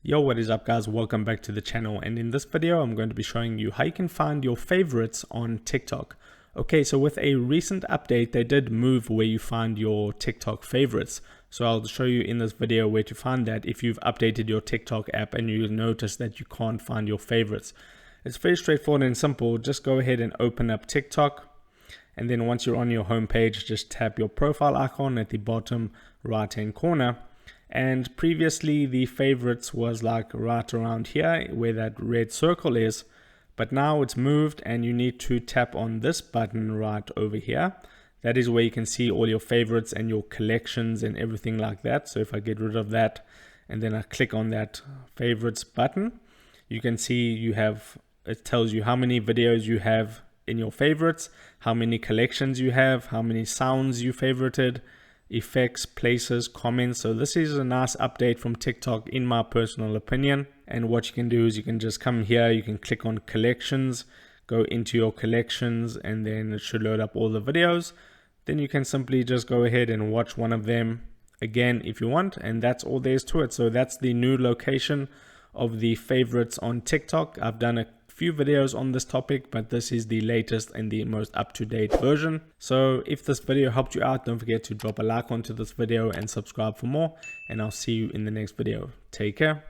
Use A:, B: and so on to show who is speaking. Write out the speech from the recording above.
A: Yo, what is up guys? Welcome back to the channel, and in this video I'm going to be showing you how you can find your favorites on TikTok. Okay, so with a recent update they did move where you find your TikTok favorites. So I'll show you in this video where to find that if you've updated your TikTok app and you notice that you can't find your favorites. It's very straightforward and simple. Just go ahead and open up TikTok, and then once you're on your home page, just tap your profile icon at the bottom right hand corner. And previously the favorites was like right around here where that red circle is, but now it's moved and you need to tap on this button right over here. That is where you can see all your favorites and your collections and everything like that. So if I get rid of that and then I click on that favorites button, you can see it tells you how many videos you have in your favorites, how many collections you have, how many sounds you favorited, effects, places, comments. So this is a nice update from TikTok in my personal opinion. And what you can do is you can just come here, you can click on collections, go into your collections, and then it should load up all the videos. Then you can simply just go ahead and watch one of them again if you want, and that's all there is to it. So that's the new location of the favorites on TikTok. I've done a few videos on this topic, but this is the latest and the most up-to-date version. So if this video helped you out, don't forget to drop a like onto this video and subscribe for more, and I'll see you in the next video. Take care.